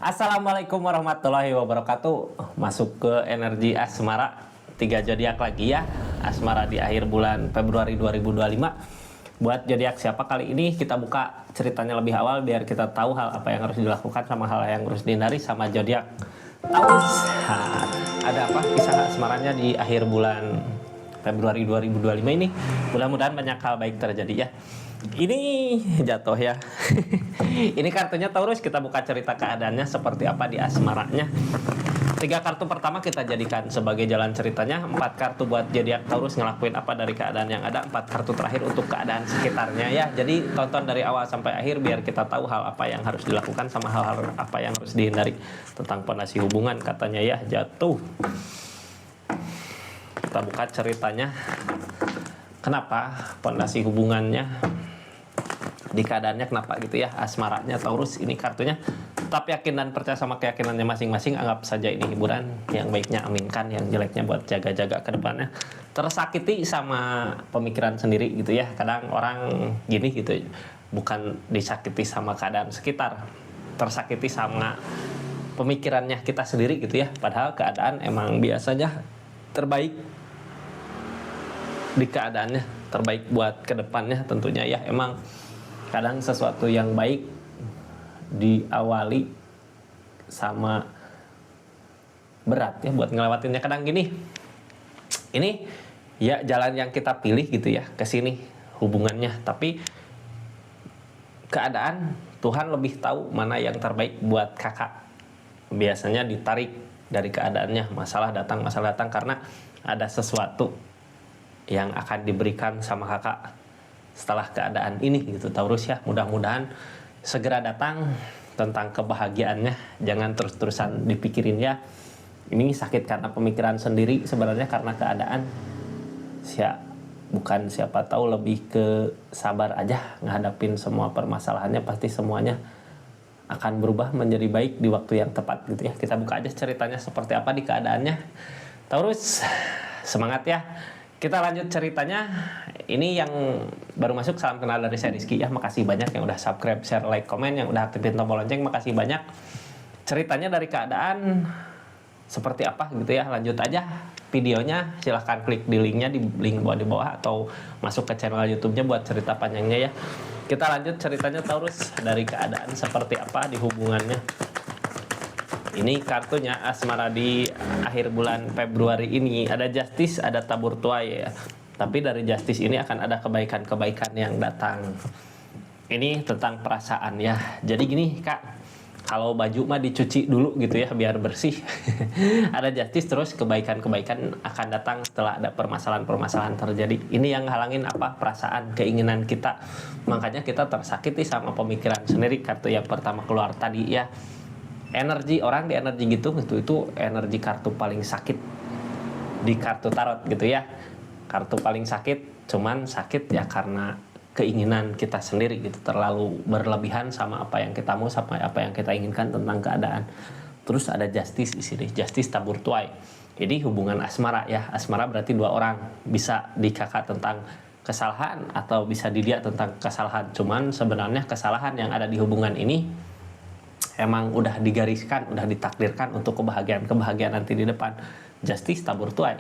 Assalamualaikum warahmatullahi wabarakatuh. Masuk ke energi asmara 3 zodiak lagi ya. Asmara di akhir bulan Februari 2025. Buat zodiak siapa kali ini kita buka ceritanya lebih awal biar kita tahu hal apa yang harus dilakukan sama hal yang harus dihindari sama zodiak Taurus. Nah, ada apa kisah asmaranya di akhir bulan Februari 2025 ini? Mudah-mudahan banyak hal baik terjadi ya. Ini jatuh ya. Ini kartunya Taurus, kita buka cerita keadaannya seperti apa di asmaranya. 3 kartu pertama kita jadikan sebagai jalan ceritanya. 4 kartu buat zodiak Taurus ngelakuin apa dari keadaan yang ada. 4 kartu terakhir untuk keadaan sekitarnya ya. Jadi tonton dari awal sampai akhir biar kita tahu hal apa yang harus dilakukan sama hal-hal apa yang harus dihindari tentang pondasi hubungan katanya ya. Jatuh. Kita buka ceritanya. Kenapa pondasi hubungannya di keadaannya kenapa gitu ya, asmaranya Taurus. Ini kartunya tetap yakin dan percaya sama keyakinannya masing-masing. Anggap saja ini hiburan, yang baiknya aminkan, yang jeleknya buat jaga-jaga ke depannya. Tersakiti sama pemikiran sendiri gitu ya. Kadang orang gini gitu, bukan disakiti sama keadaan sekitar, tersakiti sama pemikirannya kita sendiri gitu ya. Padahal keadaan emang biasanya terbaik di keadaannya, terbaik buat kedepannya tentunya ya. Emang kadang sesuatu yang baik diawali sama berat ya buat ngelewatinnya. Kadang gini, ini ya jalan yang kita pilih gitu ya ke sini hubungannya, tapi keadaan Tuhan lebih tahu mana yang terbaik buat kakak. Biasanya ditarik dari keadaannya, masalah datang karena ada sesuatu yang akan diberikan sama kakak setelah keadaan ini gitu Taurus ya. Mudah-mudahan segera datang tentang kebahagiaannya. Jangan terus-terusan dipikirin ya. Ini sakit karena pemikiran sendiri, sebenarnya karena keadaan. Bukan siapa tahu, lebih ke sabar aja ngadapin semua permasalahannya. Pasti semuanya akan berubah menjadi baik di waktu yang tepat gitu ya. Kita buka aja ceritanya seperti apa di keadaannya Taurus. Semangat ya. Kita lanjut ceritanya. Ini yang baru masuk, salam kenal dari saya Rizky ya. Makasih banyak yang udah subscribe, share, like, komen, yang udah aktifin tombol lonceng. Makasih banyak. Ceritanya dari keadaan seperti apa gitu ya. Lanjut aja videonya. Silahkan klik di linknya, di link di bawah atau masuk ke channel YouTube-nya buat cerita panjangnya ya. Kita lanjut ceritanya Taurus, dari keadaan seperti apa di hubungannya. Ini kartunya asmara di akhir bulan Februari ini. Ada justice, ada tabur tuai ya. Tapi dari justice ini akan ada kebaikan-kebaikan yang datang. Ini tentang perasaan ya. Jadi gini kak, kalau baju mah dicuci dulu gitu ya biar bersih. Ada justice, terus kebaikan-kebaikan akan datang setelah ada permasalahan-permasalahan terjadi. Ini yang halangin apa? Perasaan, keinginan kita. Makanya kita tersakiti sama pemikiran sendiri. Kartu yang pertama keluar tadi ya. Energi orang di energi gitu itu energi kartu paling sakit di kartu tarot gitu ya. Kartu paling sakit, cuman sakit ya karena keinginan kita sendiri gitu, terlalu berlebihan sama apa yang kita mau, sama apa yang kita inginkan tentang keadaan. Terus ada justice di sini, justice tabur tuai. Jadi hubungan asmara ya. Asmara berarti 2 orang, bisa di kakak tentang kesalahan atau bisa di dia tentang kesalahan. Cuman sebenarnya kesalahan yang ada di hubungan ini emang udah digariskan, udah ditakdirkan untuk kebahagiaan nanti di depan. Justice tabur tuai.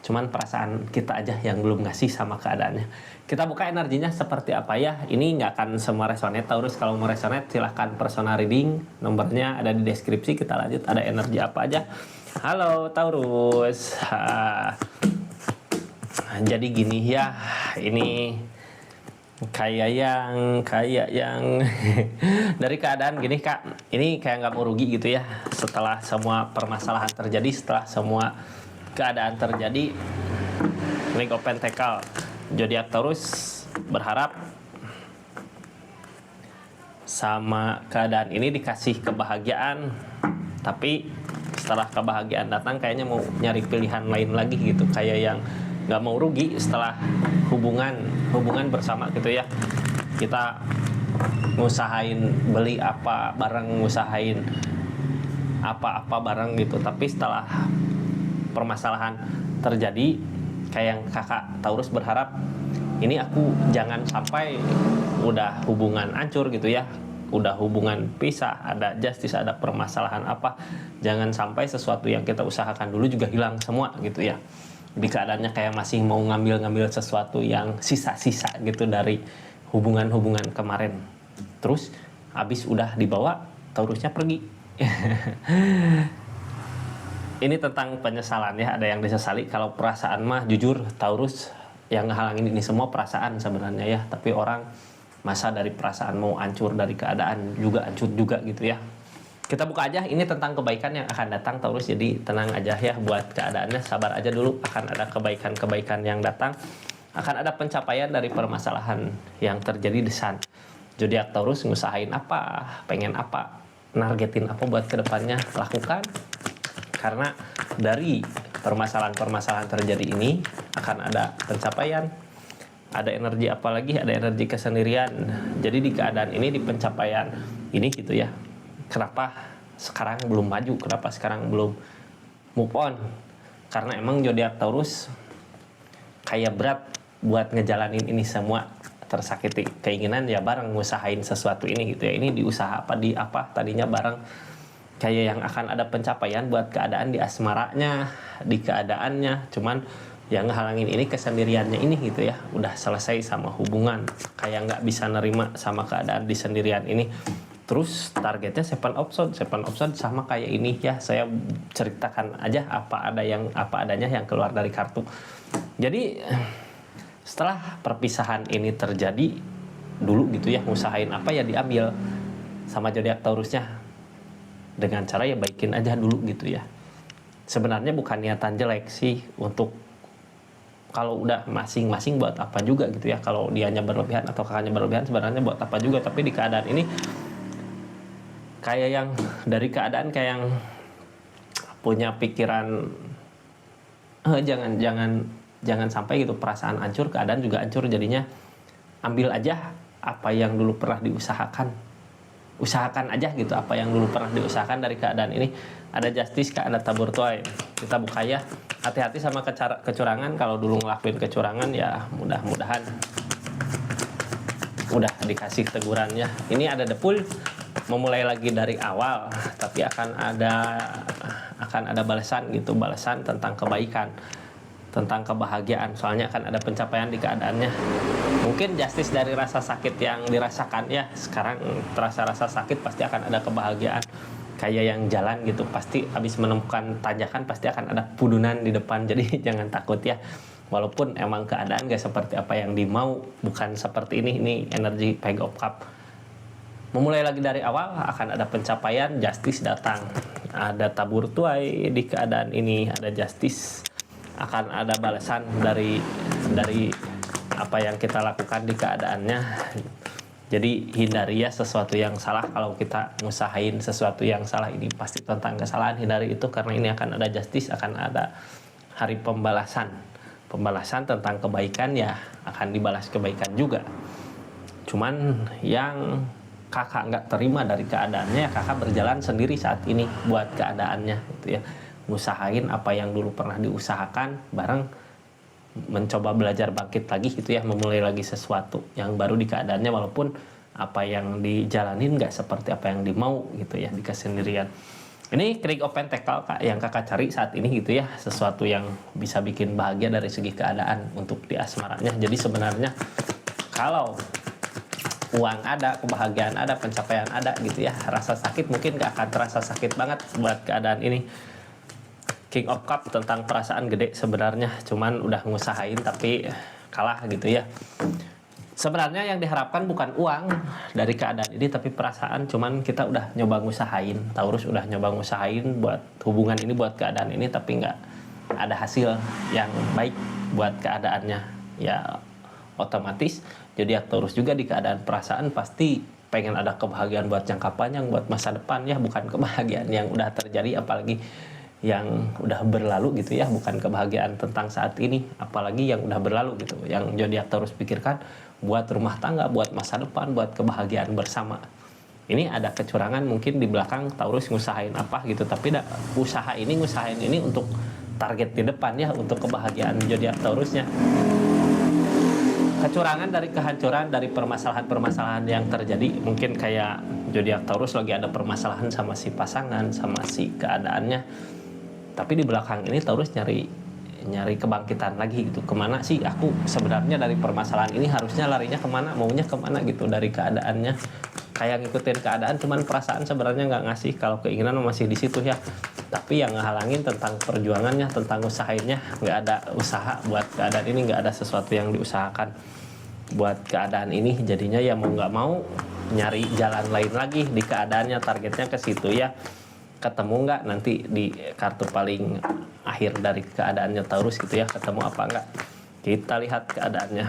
Cuman perasaan kita aja yang belum ngasih sama keadaannya. Kita buka energinya seperti apa ya. Ini nggak akan semua resonate Taurus. Kalau mau resonate silahkan personal reading. Nomornya ada di deskripsi. Kita lanjut, ada energi apa aja. Halo Taurus. Jadi gini ya. Ini kayak yang dari keadaan gini kak, ini kayak nggak mau rugi gitu ya. Setelah semua permasalahan terjadi, setelah semua keadaan terjadi, King of Pentacle, zodiak Taurus berharap sama keadaan ini dikasih kebahagiaan. Tapi setelah kebahagiaan datang kayaknya mau nyari pilihan lain lagi gitu, kayak yang nggak mau rugi setelah hubungan bersama gitu ya. Kita ngusahain beli apa bareng, ngusahain apa-apa bareng gitu, tapi setelah permasalahan terjadi, kayak yang kakak Taurus berharap ini aku jangan sampai udah hubungan hancur gitu ya, udah hubungan pisah, ada justice, ada permasalahan apa, jangan sampai sesuatu yang kita usahakan dulu juga hilang semua gitu ya. Di keadaannya kayak masih mau ngambil sesuatu yang sisa-sisa gitu dari hubungan-hubungan kemarin. Terus habis udah dibawa, Taurusnya pergi. Ini tentang penyesalan ya, ada yang disesali. Kalau perasaan mah jujur Taurus yang ngehalangin ini semua perasaan sebenarnya ya, tapi orang masa dari perasaan mau hancur, dari keadaan juga hancur juga gitu ya. Kita buka aja, ini tentang kebaikan yang akan datang Taurus, jadi tenang aja ya buat keadaannya, sabar aja dulu, akan ada kebaikan-kebaikan yang datang, akan ada pencapaian dari permasalahan yang terjadi di sana. Zodiak Taurus ngusahain apa, pengen apa, nargetin apa buat kedepannya, lakukan. Karena dari permasalahan-permasalahan terjadi ini akan ada pencapaian, ada energi, apalagi ada energi kesendirian. Jadi di keadaan ini, di pencapaian ini gitu ya, kenapa sekarang belum maju, kenapa sekarang belum move on? Karena emang zodiak Taurus kayak berat buat ngejalanin ini semua, tersakiti keinginan ya bareng ngusahain sesuatu ini gitu ya. Ini diusaha apa, di apa tadinya bareng, kayak yang akan ada pencapaian buat keadaan di asmaranya, di keadaannya, cuman yang ngehalangin ini kesendiriannya ini gitu ya. Udah selesai sama hubungan, kayak nggak bisa nerima sama keadaan di sendirian ini. Terus targetnya seven of swords sama kayak ini ya, saya ceritakan aja apa adanya yang keluar dari kartu. Jadi setelah perpisahan ini terjadi dulu gitu ya, ngusahain apa ya diambil sama zodiak Taurusnya, dengan cara ya baikin aja dulu gitu ya. Sebenarnya bukan niatan jelek sih, untuk kalau udah masing-masing buat apa juga gitu ya, kalau dianya berlebihan atau kakaknya berlebihan sebenarnya buat apa juga. Tapi di keadaan ini kayak yang dari keadaan kayak yang punya pikiran jangan sampai gitu perasaan hancur, keadaan juga hancur, jadinya ambil aja apa yang dulu pernah diusahakan, usahakan aja gitu apa yang dulu pernah diusahakan. Dari keadaan ini ada justice, ada tabur tuai. Kita buka ya, hati-hati sama kecurangan. Kalau dulu ngelakuin kecurangan ya mudah-mudahan udah dikasih tegurannya. Ini ada depul, memulai lagi dari awal, tapi akan ada balasan gitu, balasan tentang kebaikan, tentang kebahagiaan. Soalnya akan ada pencapaian di keadaannya. Mungkin justice dari rasa sakit yang dirasakan ya, sekarang terasa rasa sakit, pasti akan ada kebahagiaan. Kayak yang jalan gitu, pasti habis menemukan tanjakan pasti akan ada pudunan di depan. Jadi jangan takut ya, walaupun emang keadaan gak seperti apa yang dimau, bukan seperti ini energi Page of Cup. Memulai lagi dari awal, akan ada pencapaian, justice datang, ada tabur tuai di keadaan ini, ada justice, akan ada balasan dari apa yang kita lakukan di keadaannya. Jadi hindari ya sesuatu yang salah. Kalau kita ngusahain sesuatu yang salah, ini pasti tentang kesalahan, hindari itu, karena ini akan ada justice, akan ada hari pembalasan tentang kebaikan ya, akan dibalas kebaikan juga. Cuman yang kakak nggak terima dari keadaannya, kakak berjalan sendiri saat ini buat keadaannya gitu ya, ngusahain apa yang dulu pernah diusahakan bareng, mencoba belajar bangkit lagi gitu ya, memulai lagi sesuatu yang baru di keadaannya, walaupun apa yang dijalanin nggak seperti apa yang dimau gitu ya, di kesendirian. Ini King of Pentacle kak, yang kakak cari saat ini gitu ya, sesuatu yang bisa bikin bahagia dari segi keadaan untuk di asmaranya. Jadi sebenarnya kalau uang ada, kebahagiaan ada, pencapaian ada gitu ya, rasa sakit mungkin gak akan terasa sakit banget buat keadaan ini. King of Cup tentang perasaan gede sebenarnya, cuman udah ngusahain tapi kalah gitu ya. Sebenarnya yang diharapkan bukan uang dari keadaan ini, tapi perasaan. Cuman kita udah nyoba ngusahain, Taurus udah nyoba ngusahain buat hubungan ini, buat keadaan ini, tapi nggak ada hasil yang baik buat keadaannya. Ya otomatis jadi Taurus juga di keadaan perasaan pasti pengen ada kebahagiaan buat jangka panjang, buat masa depan ya, bukan kebahagiaan yang udah terjadi, apalagi yang udah berlalu gitu ya, bukan kebahagiaan tentang saat ini, apalagi yang udah berlalu gitu. Yang zodiak Taurus pikirkan buat rumah tangga, buat masa depan, buat kebahagiaan bersama. Ini ada kecurangan mungkin di belakang, Taurus ngusahain apa gitu, tapi ngusahain ini untuk target di depan ya, untuk kebahagiaan zodiak Taurusnya. Kecurangan dari kehancuran, dari permasalahan-permasalahan yang terjadi, mungkin kayak zodiak Taurus lagi ada permasalahan sama si pasangan, sama si keadaannya, tapi di belakang ini Taurus nyari kebangkitan lagi gitu. Kemana sih aku sebenarnya dari permasalahan ini, harusnya larinya kemana, maunya kemana gitu dari keadaannya, kayak ngikutin keadaan, cuman perasaan sebenarnya nggak ngasih. Kalau keinginan masih di situ ya, tapi yang ngehalangin tentang perjuangannya, tentang usahainnya. Nggak ada usaha buat keadaan ini, nggak ada sesuatu yang diusahakan buat keadaan ini. Jadinya ya mau nggak mau nyari jalan lain lagi di keadaannya, targetnya ke situ ya. Ketemu nggak nanti di kartu paling akhir dari keadaannya Taurus gitu ya, ketemu apa enggak, kita lihat keadaannya.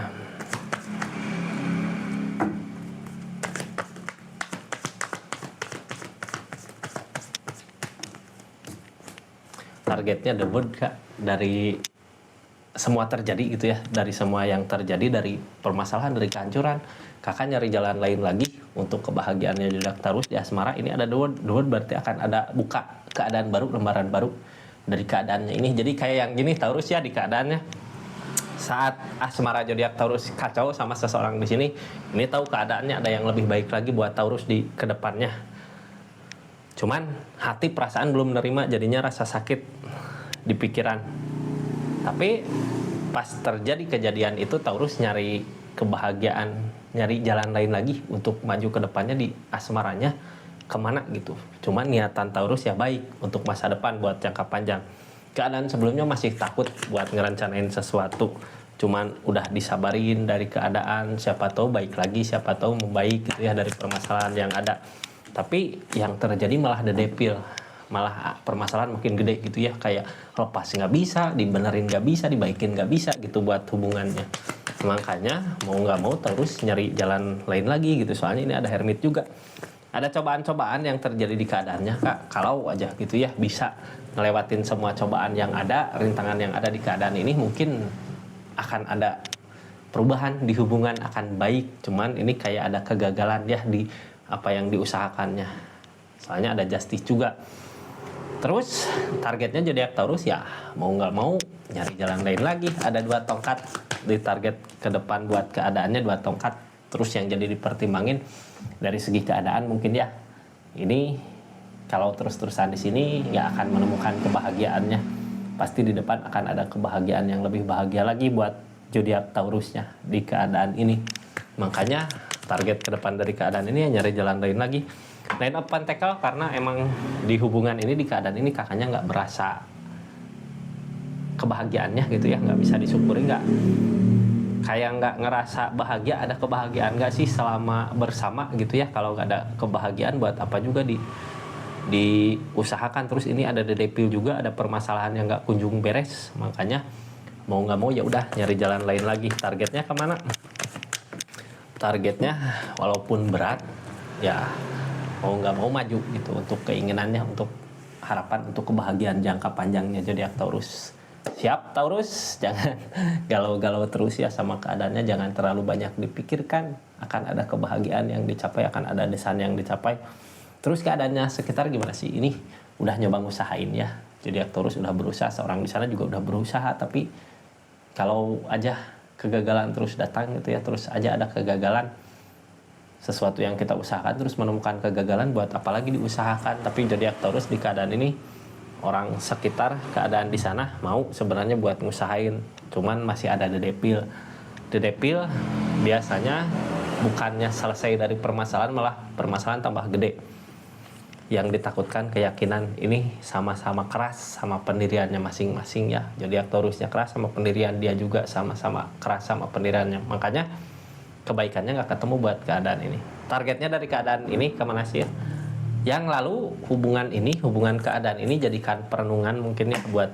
Targetnya the World Kak, dari semua terjadi gitu ya, dari semua yang terjadi, dari permasalahan, dari kehancuran, kakak nyari jalan lain lagi untuk kebahagiaannya zodiak Taurus di asmara. Ini ada the World berarti akan ada buka keadaan baru, lembaran baru dari keadaannya ini. Jadi kayak yang gini Taurus ya, di keadaannya saat asmara zodiak Taurus kacau sama seseorang di sini, ini tahu keadaannya ada yang lebih baik lagi buat Taurus di kedepannya. Cuman hati perasaan belum menerima, jadinya rasa sakit di pikiran. Tapi pas terjadi kejadian itu, Taurus nyari kebahagiaan, nyari jalan lain lagi untuk maju ke depannya di asmaranya kemana gitu. Cuman niatan Taurus ya baik untuk masa depan buat jangka panjang. Keadaan sebelumnya masih takut buat ngerencanain sesuatu, cuman udah disabarin dari keadaan, siapa tahu baik lagi, siapa tahu membaik gitu ya dari permasalahan yang ada. Tapi yang terjadi malah dedepil, malah permasalahan makin gede gitu ya, kayak lepas nggak bisa, dibenerin nggak bisa, dibaikin nggak bisa gitu buat hubungannya. Makanya mau nggak mau terus nyari jalan lain lagi gitu, soalnya ini ada hermit juga. Ada cobaan-cobaan yang terjadi di keadaannya Kak, kalau aja gitu ya bisa ngelewatin semua cobaan yang ada, rintangan yang ada di keadaan ini, mungkin akan ada perubahan di hubungan, akan baik. Cuman ini kayak ada kegagalan ya di apa yang diusahakannya, soalnya ada justice juga. Terus targetnya zodiak Taurus ya mau nggak mau nyari jalan lain lagi. Ada 2 tongkat di target ke depan buat keadaannya, 2 tongkat. Terus yang jadi dipertimbangin dari segi keadaan mungkin ya, ini kalau terus-terusan di sini nggak akan menemukan kebahagiaannya. Pasti di depan akan ada kebahagiaan yang lebih bahagia lagi buat zodiak Taurusnya di keadaan ini. Makanya target ke depan dari keadaan ini ya nyari jalan lain lagi. Line up pentacle, karena emang di hubungan ini, di keadaan ini kakaknya nggak berasa kebahagiaannya gitu ya, nggak bisa disyukuri, nggak kayak nggak ngerasa bahagia. Ada kebahagiaan nggak sih selama bersama gitu ya? Kalau nggak ada kebahagiaan buat apa juga diusahakan. Terus ini ada dedepil juga, ada permasalahan yang nggak kunjung beres. Makanya mau nggak mau ya udah nyari jalan lain lagi. Targetnya kemana? Targetnya walaupun berat ya mau nggak mau maju gitu untuk keinginannya, untuk harapan, untuk kebahagiaan jangka panjangnya zodiak Taurus. Siap Taurus, jangan galau-galau terus ya sama keadaannya, jangan terlalu banyak dipikirkan, akan ada kebahagiaan yang dicapai, akan ada desain yang dicapai. Terus keadaannya sekitar gimana sih? Ini udah nyoba ngusahain ya, zodiak Taurus udah berusaha, seorang di sana juga udah berusaha, tapi kalau aja kegagalan terus datang gitu ya, terus aja ada kegagalan. Sesuatu yang kita usahakan terus menemukan kegagalan, buat apalagi diusahakan. Tapi zodiak Taurus di keadaan ini, orang sekitar keadaan di sana mau sebenarnya buat ngusahain, cuman masih ada dedepil. Dedepil biasanya bukannya selesai dari permasalahan, malah permasalahan tambah gede. Yang ditakutkan keyakinan ini sama-sama keras sama pendiriannya masing-masing ya. Zodiak Taurusnya keras sama pendirian, dia juga sama-sama keras sama pendiriannya. Makanya kebaikannya nggak ketemu buat keadaan ini. Targetnya dari keadaan ini kemana sih ya? Yang lalu hubungan ini, hubungan keadaan ini jadikan perenungan mungkin ya buat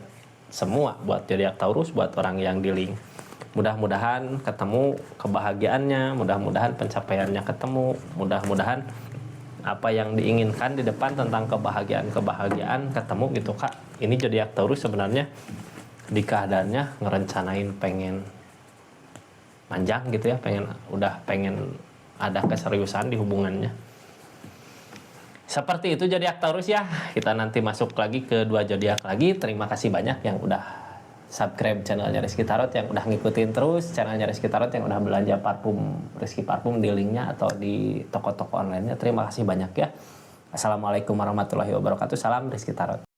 semua, buat zodiak Taurus, buat orang yang di link. Mudah-mudahan ketemu kebahagiaannya, mudah-mudahan pencapaiannya ketemu, mudah-mudahan apa yang diinginkan di depan tentang kebahagiaan ketemu gitu Kak. Ini zodiak Taurus sebenarnya di keadaannya ngerencanain pengen panjang gitu ya, pengen ada keseriusan di hubungannya. Seperti itu zodiak Taurus ya. Kita nanti masuk lagi ke 2 zodiak lagi. Terima kasih banyak yang udah subscribe channelnya Rizky Tarot, yang udah ngikutin terus channelnya Rizky Tarot, yang udah belanja parfum Rizky Parfum di linknya atau di toko-toko online-nya. Terima kasih banyak ya. Assalamualaikum warahmatullahi wabarakatuh. Salam Rizky Tarot.